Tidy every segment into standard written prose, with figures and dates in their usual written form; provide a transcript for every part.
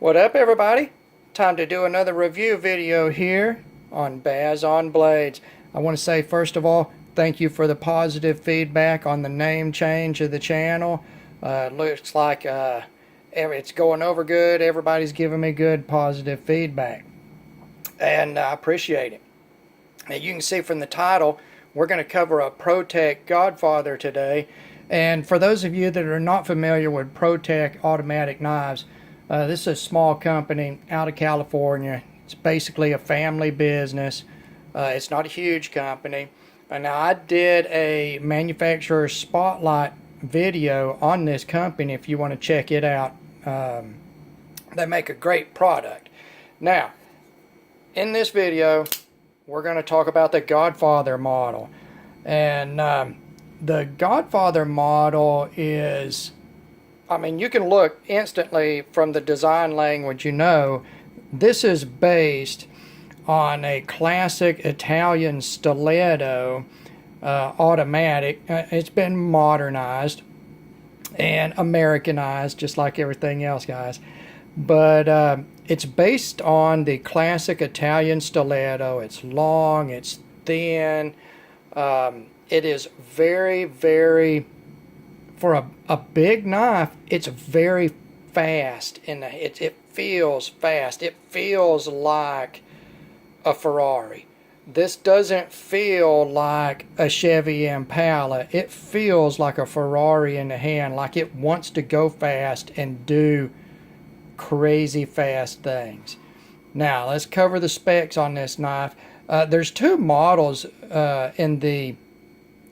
What up, everybody? Time to do another review video here on Baz on Blades. I want to say, first of all, thank you for the positive feedback on the name change of the channel. Looks like it's going over good. Everybody's giving me good positive feedback, and I appreciate it. Now, you can see from the title, we're going to cover a Protech Godfather today. And for those of you that are not familiar with Protech automatic knives, this is a small company out of California. It's basically a family business. It's not a huge company. And now, I did a manufacturer spotlight video on this company if you want to check it out. They make a great product. Now, in this video, we're going to talk about the Godfather model. And the Godfather model is, I mean, you can look instantly from the design language, this is based on a classic Italian stiletto automatic. It's been modernized and Americanized, just like everything else, guys. But it's based on the classic Italian stiletto. It's long, it's thin. It is very, very, for a big knife, it's very fast. It feels fast. It feels like a Ferrari. This doesn't feel like a Chevy Impala. It feels like a Ferrari in the hand, like it wants to go fast and do crazy fast things. Now, let's cover the specs on this knife. There's two models in the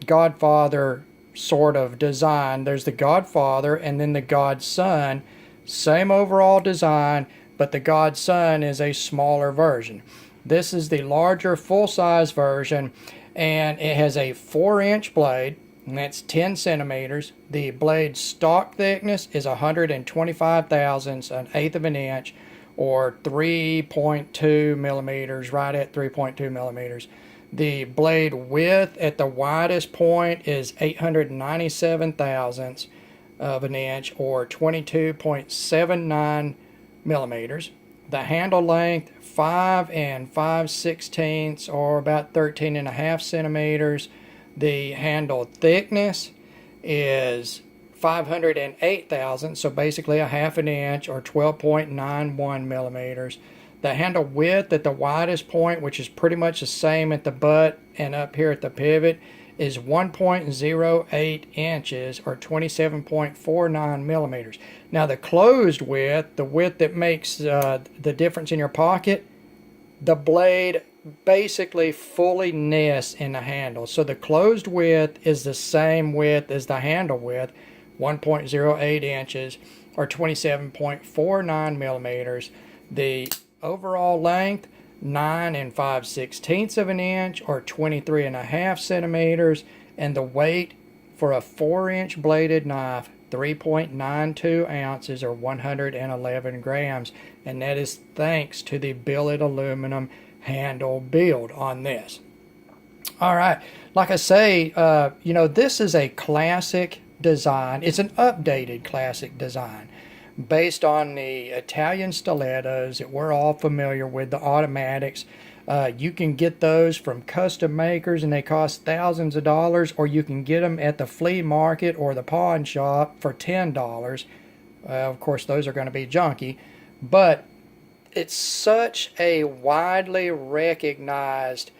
Godfather sort of design. There's the Godfather and then the Godson. Same overall design, but the Godson is a smaller version. This is the larger full-size version, and it has a 4-inch blade, and that's 10 centimeters. The blade stock thickness is 125 thousandths, an eighth of an inch, or 3.2 millimeters, right at 3.2 millimeters. The blade width at the widest point is 897 thousandths of an inch, or 22.79 millimeters. The handle length, 5 5/16, or about 13.5 centimeters. The handle thickness is 508 thousandths, so basically a half an inch, or 12.91 millimeters. The handle width at the widest point, which is pretty much the same at the butt and up here at the pivot, is 1.08 inches, or 27.49 millimeters. Now, the closed width, the width that makes the difference in your pocket, the blade basically fully nests in the handle. So the closed width is the same width as the handle width, 1.08 inches, or 27.49 millimeters. The overall length, 9 5/16 of an inch, or 23.5 centimeters, and the weight for a 4-inch bladed knife, 3.92 ounces, or 111 grams, and that is thanks to the billet aluminum handle build on this. All right, like I say, this is a classic design. It's an updated classic design based on the Italian stilettos that we're all familiar with, the automatics. You can get those from custom makers, and they cost thousands of dollars, or you can get them at the flea market or the pawn shop for $10. Of course, those are going to be junky, but it's such a widely recognized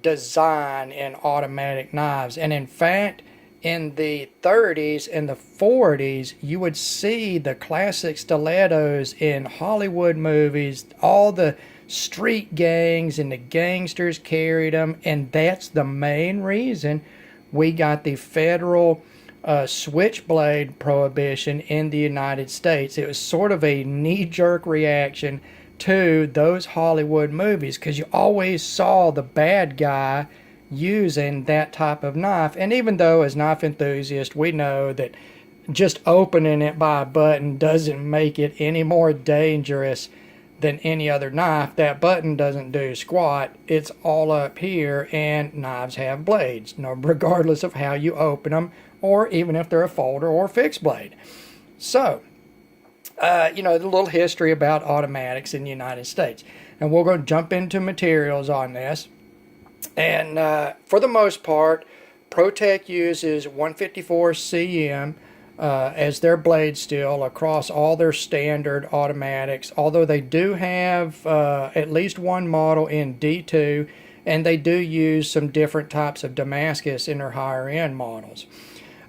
design in automatic knives. And in fact, in the 30s and the 40s, you would see the classic stilettos in Hollywood movies. All the street gangs and the gangsters carried them, and that's the main reason we got the federal switchblade prohibition in the United States. It was sort of a knee-jerk reaction to those Hollywood movies, because you always saw the bad guy using that type of knife. And even though as knife enthusiasts we know that just opening it by a button doesn't make it any more dangerous than any other knife, that button doesn't do squat. It's all up here, and knives have blades, regardless of how you open them, or even if they're a folder or fixed blade. So the little history about automatics in the United States. And we're going to jump into materials on this. And for the most part, Protech uses 154 cm as their blade steel across all their standard automatics, although they do have at least one model in D2, and they do use some different types of Damascus in their higher end models.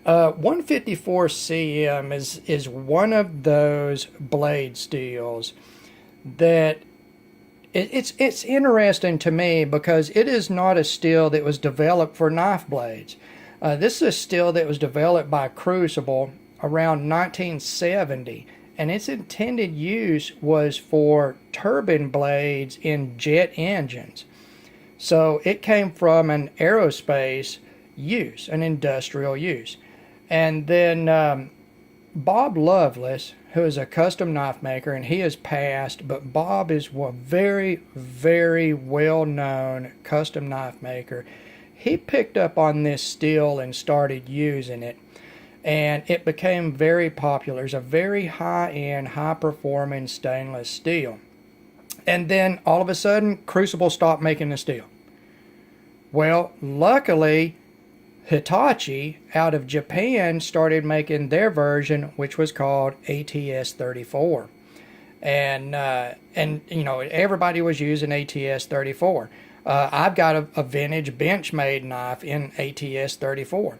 154 cm is one of those blade steels that it's interesting to me because it is not a steel that was developed for knife blades. This is a steel that was developed by Crucible around 1970, and its intended use was for turbine blades in jet engines. So it came from an aerospace use, an industrial use. And then Bob Lovelace, who is a custom knife maker, and he has passed, but Bob is a very, very well-known custom knife maker. He picked up on this steel and started using it, and it became very popular. It's a very high-end, high-performing stainless steel. And then all of a sudden, Crucible stopped making the steel. Well, luckily, Hitachi out of Japan started making their version, which was called ATS 34, and everybody was using ATS 34. I've got a vintage Benchmade knife in ATS 34,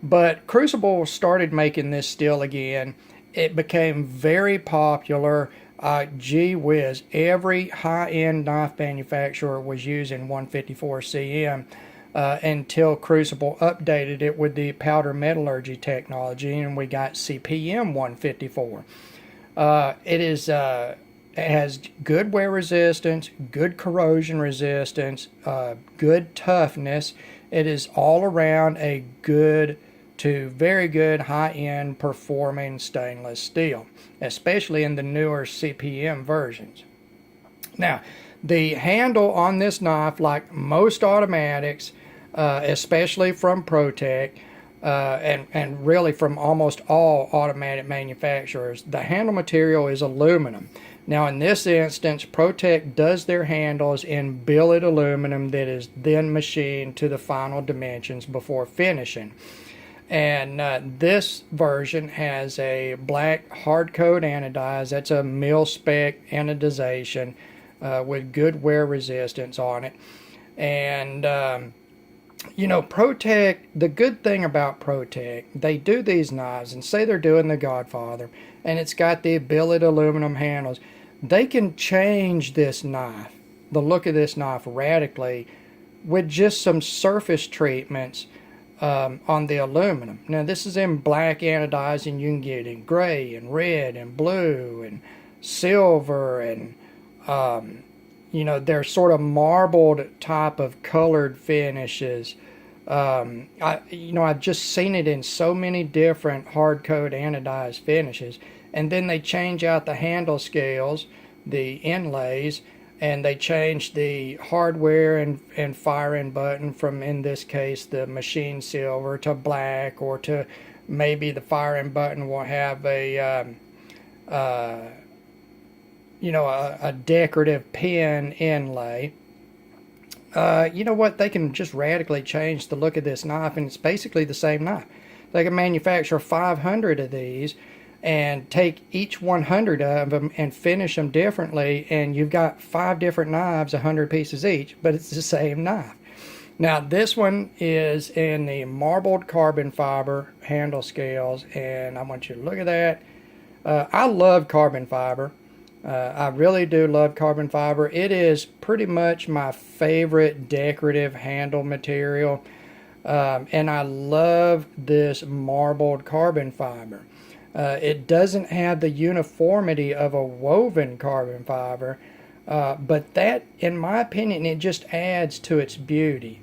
but Crucible started making this steel again. It became very popular. Gee whiz, every high-end knife manufacturer was using 154 cm. Until Crucible updated it with the powder metallurgy technology, and we got CPM 154. It has good wear resistance, good corrosion resistance, good toughness. It is all around a good to very good high-end performing stainless steel, especially in the newer CPM versions. Now, the handle on this knife, like most automatics, especially from Protech, and really from almost all automatic manufacturers, the handle material is aluminum. Now in this instance, Protech does their handles in billet aluminum that is then machined to the final dimensions before finishing. And this version has a black hard coat anodize. That's a mil-spec anodization with good wear resistance on it. And Protech, the good thing about Protech, they do these knives, and say they're doing the Godfather, and it's got the billet aluminum handles. They can change this knife, the look of this knife, radically with just some surface treatments on the aluminum. Now this is in black anodizing. You can get it in gray and red and blue and silver, and they're sort of marbled type of colored finishes. I've just seen it in so many different hard coat anodized finishes. And then they change out the handle scales, the inlays, and they change the hardware and firing button from, in this case, the machine silver to black, or to maybe the firing button will have a decorative pin inlay. They can just radically change the look of this knife, and it's basically the same knife. They can manufacture 500 of these and take each 100 of them and finish them differently, and you've got 5 different knives, 100 pieces each, but it's the same knife. Now this one is in the marbled carbon fiber handle scales, and I want you to look at that. I love carbon fiber. I really do love carbon fiber. It is pretty much my favorite decorative handle material, and I love this marbled carbon fiber. It doesn't have the uniformity of a woven carbon fiber, but that, in my opinion, it just adds to its beauty.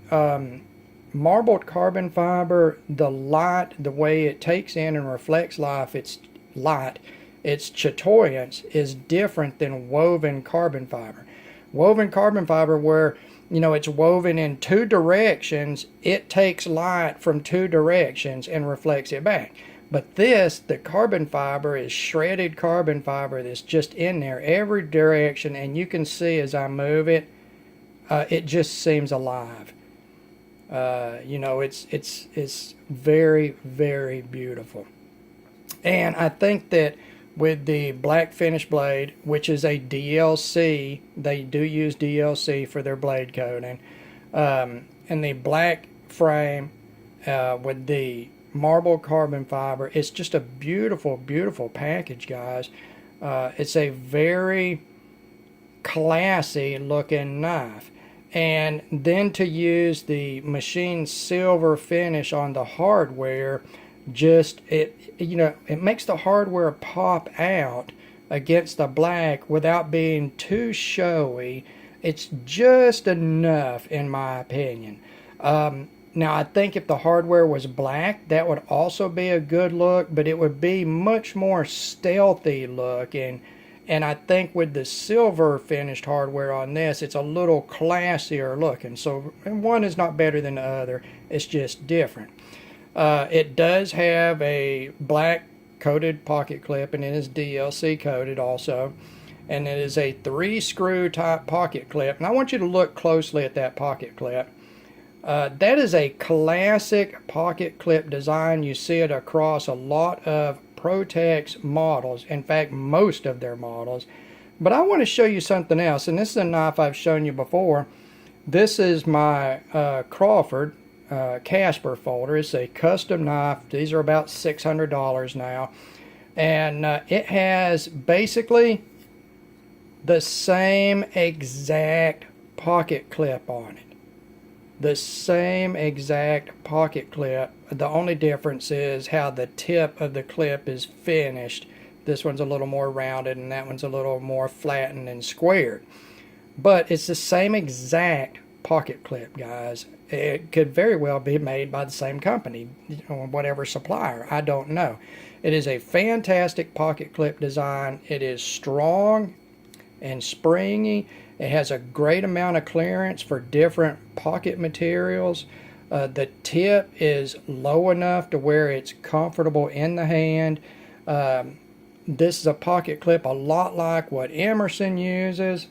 Marbled carbon fiber, the light, the way it takes in and reflects light, its chatoyance is different than woven carbon fiber. Woven carbon fiber, where it's woven in 2 directions, it takes light from 2 directions and reflects it back. But this, the carbon fiber, is shredded carbon fiber that's just in there every direction, and you can see as I move it, it just seems alive. You know, it's very, very beautiful. And I think that with the black finish blade, which is a DLC, they do use DLC for their blade coating, and the black frame with the marble carbon fiber, it's just a beautiful, beautiful package, guys. It's a very classy looking knife. And then to use the machine silver finish on the hardware, just it makes the hardware pop out against the black without being too showy. It's just enough, in my opinion. Now I think if the hardware was black, that would also be a good look, but it would be much more stealthy looking. And I think with the silver finished hardware on this, it's a little classier looking. So one is not better than the other. It's just different. It does have a black coated pocket clip, and it is DLC coated also. And it is a 3-screw type pocket clip. And I want you to look closely at that pocket clip. That is a classic pocket clip design. You see it across a lot of Protech models, in fact most of their models. But I want to show you something else, and this is a knife I've shown you before. This is my Crawford Casper folder. It's a custom knife. These are about $600 now, and it has basically the same exact pocket clip on it. The same exact pocket clip. The only difference is how the tip of the clip is finished. This one's a little more rounded and that one's a little more flattened and squared. But it's the same exact pocket clip, guys. It could very well be made by the same company, or whatever supplier. I don't know. It is a fantastic pocket clip design. It is strong and springy. It has a great amount of clearance for different pocket materials. The tip is low enough to where it's comfortable in the hand. This is a pocket clip a lot like what Emerson uses.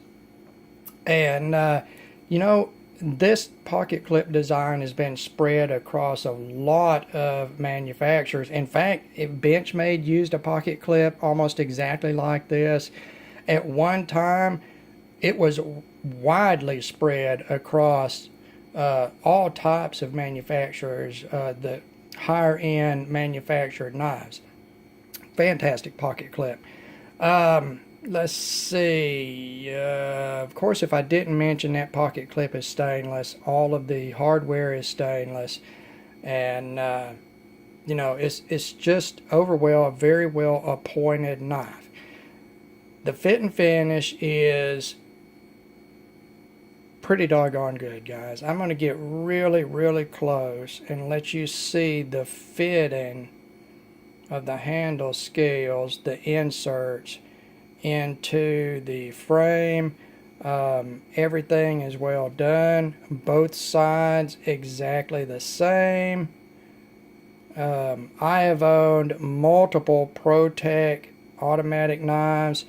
And, you know, this pocket clip design has been spread across a lot of manufacturers. In fact, Benchmade used a pocket clip almost exactly like this. At one time, it was widely spread across all types of manufacturers, the higher end manufactured knives. Fantastic pocket clip. Let's see. Of course, if I didn't mention, that pocket clip is stainless. All of the hardware is stainless. And, you know, it's just overall a very well appointed knife. The fit and finish is pretty doggone good, guys. I'm going to get really, really close and let you see the fitting of the handle scales, the inserts into the frame. Everything is well done. Both sides exactly the same. I have owned multiple Protech automatic knives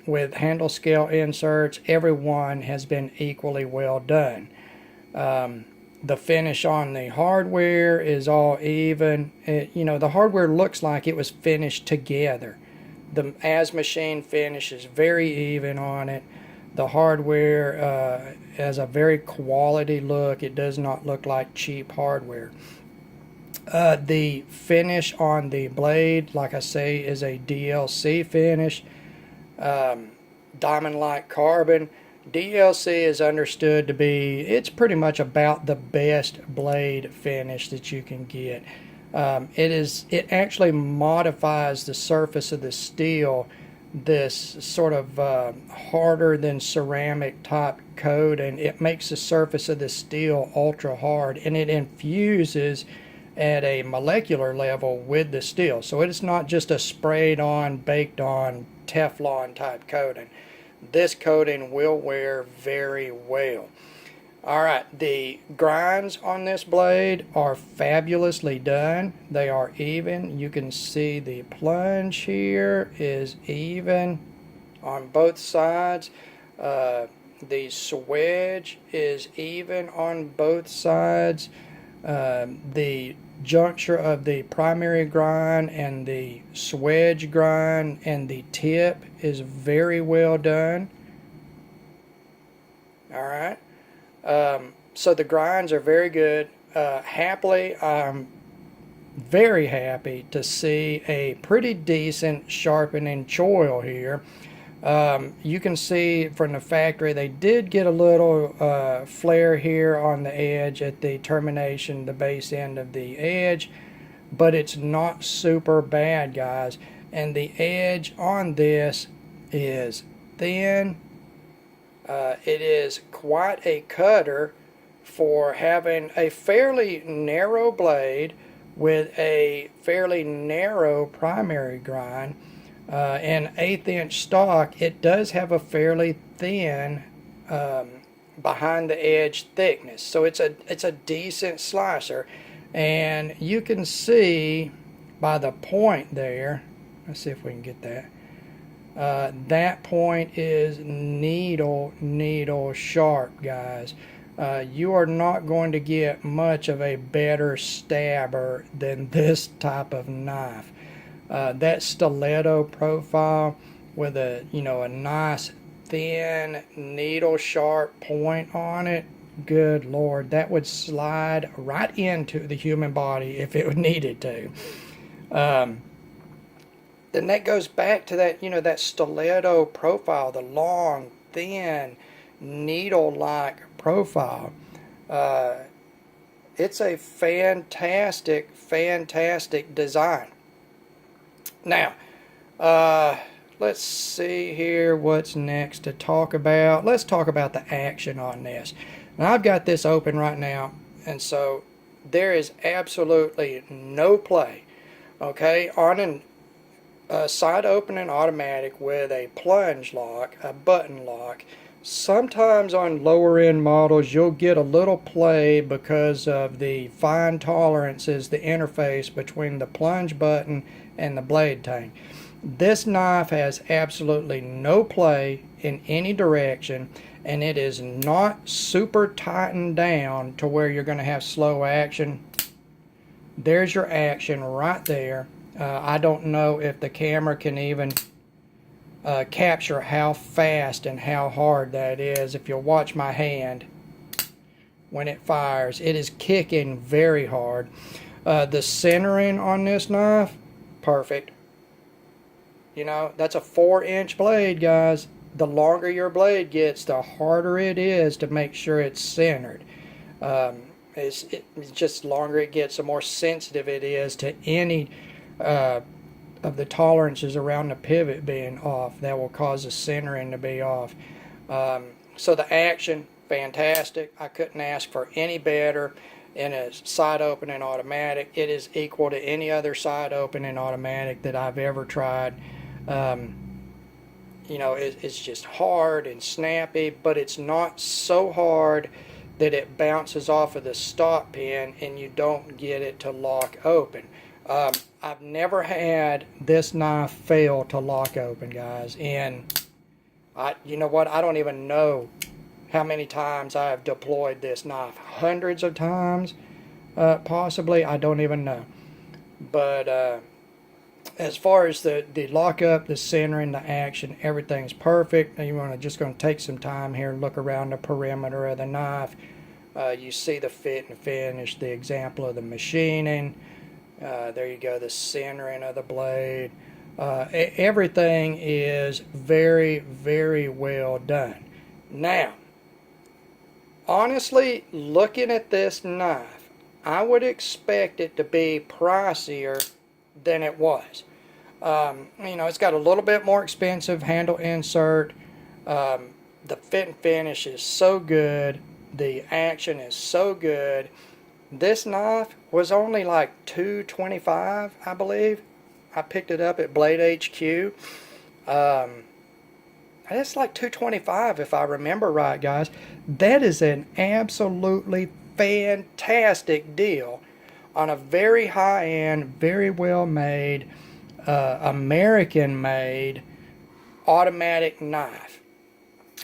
with handle scale inserts. Every one has been equally well done. The finish on the hardware is all even. You know, the hardware looks like it was finished together. The as machine finish is very even on it. The hardware has a very quality look. It does not look like cheap hardware. The finish on the blade, like I say, is a DLC finish. Diamond-like carbon. DLC is understood to be, it's pretty much about the best blade finish that you can get. It actually modifies the surface of the steel, this sort of harder than ceramic type coat, and it makes the surface of the steel ultra hard, and it infuses at a molecular level with the steel. So it is not just a sprayed on, baked on Teflon type coating. This coating will wear very well. Alright, the grinds on this blade are fabulously done. They are even. You can see the plunge here is even on both sides. The swedge is even on both sides. The juncture of the primary grind and the swedge grind and the tip is very well done. Alright. So the grinds are very good. Happily, I'm very happy to see a pretty decent sharpening choil here. You can see from the factory they did get a little flare here on the edge at the termination, the base end of the edge, but it's not super bad, guys. And the edge on this is thin. It is quite a cutter for having a fairly narrow blade with a fairly narrow primary grind. And 1/8 inch stock, it does have a fairly thin behind the edge thickness, so it's a decent slicer. And you can see by the point there, let's see if we can get that. That point is needle sharp, guys. You are not going to get much of a better stabber than this type of knife. That stiletto profile with a nice thin needle sharp point on it, good Lord, that would slide right into the human body if it needed to. Then that goes back to that, that stiletto profile, the long, thin, needle-like profile. It's a fantastic design. Now, let's see here what's next to talk about. Let's talk about the action on this. Now, I've got this open right now, and so there is absolutely no play, okay, on a side opening automatic with a plunge lock, a button lock. Sometimes on lower end models you'll get a little play because of the fine tolerances, the interface between the plunge button and the blade tank. This knife has absolutely no play in any direction, and it is not super tightened down to where you're going to have slow action. There's your action right there. I don't know if the camera can even capture how fast and how hard that is. If you'll watch my hand when it fires, it is kicking very hard. The centering on this knife, perfect. That's a 4-inch blade, guys. The longer your blade gets, the harder it is to make sure it's centered. It's just longer it gets, the more sensitive it is to any of the tolerances around the pivot being off. That will cause the centering to be off. So the action, fantastic. I couldn't ask for any better in a side opening automatic. It is equal to any other side opening automatic that I've ever tried. It's just hard and snappy, but it's not so hard that it bounces off of the stop pin and you don't get it to lock open. I've never had this knife fail to lock open, guys, and you know what, I don't even know how many times I have deployed this knife. Hundreds of times, possibly, I don't even know. But as far as the lockup, the centering, the action, everything's perfect. You want to just going to take some time here and look around the perimeter of the knife. You see the fit and finish, the example of the machining. There you go, the centering of the blade. Everything is very, very well done. Now, honestly, looking at this knife, I would expect it to be pricier than it was. It's got a little bit more expensive handle insert. The fit and finish is so good. The action is so good. This knife was only like $225, I believe. I picked it up at Blade HQ. That's like $225 if I remember right, guys. That is an absolutely fantastic deal on a very high-end, very well-made, American-made automatic knife.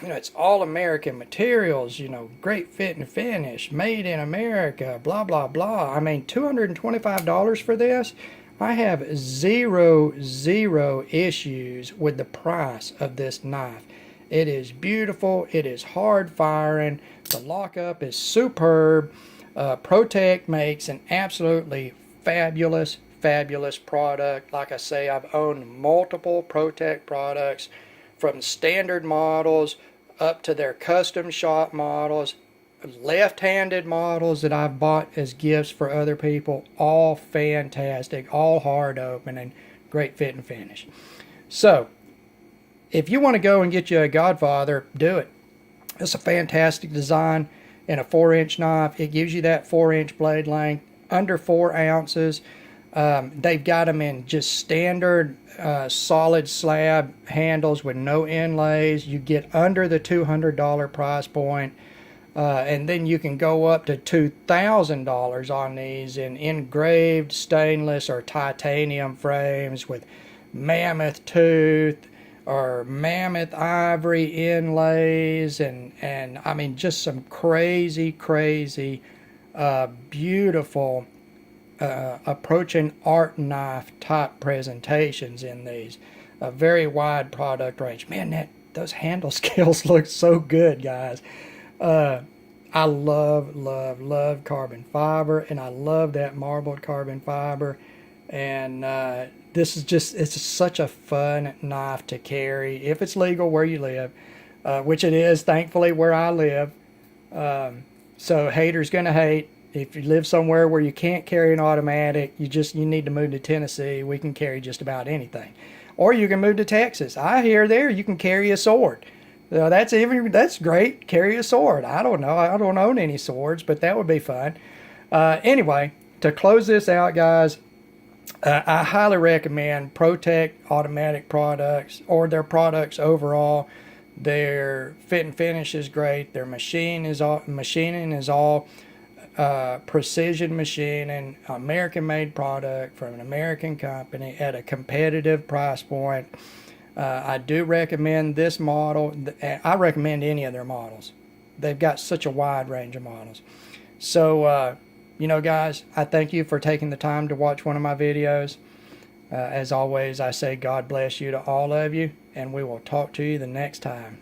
You know, it's all American materials, you know, great fit and finish, made in America, blah, blah, blah. I mean, $225 for this? I have zero issues with the price of this knife. It is beautiful. It is hard firing. The lockup is superb. Protech makes an absolutely fabulous product. Like I say, I've owned multiple Protech products, from standard models up to their custom shop models, left-handed models that I've bought as gifts for other people. All fantastic, all hard open, and great fit and finish. So if you want to go and get you a Godfather, do it. It's a fantastic design and a 4-inch knife. It gives you that 4-inch blade length, under 4 ounces. They've got them in just standard solid slab handles with no inlays. You get under the $200 price point, and then you can go up to $2,000 on these in engraved stainless or titanium frames with mammoth tooth or mammoth ivory inlays, and I mean, just some crazy beautiful approaching art knife type presentations in these. A very wide product range. Man, those handle scales look so good, guys. I love carbon fiber, and I love that marbled carbon fiber. And this is just, it's just such a fun knife to carry if it's legal where you live, which it is, thankfully, where I live. So haters gonna hate. If you live somewhere where you can't carry an automatic, you need to move to Tennessee. We can carry just about anything. Or you can move to Texas. I hear there you can carry a sword. That's great. Carry a sword. I don't know. I don't own any swords, but that would be fun. Anyway, to close this out, guys, I highly recommend Protech automatic products, or their products overall. Their fit and finish is great. Their machining is all precision machining, American-made product from an American company at a competitive price point. I do recommend this model. I recommend any of their models. They've got such a wide range of models. So, you know, guys, I thank you for taking the time to watch one of my videos. As always, I say God bless you to all of you, and we will talk to you the next time.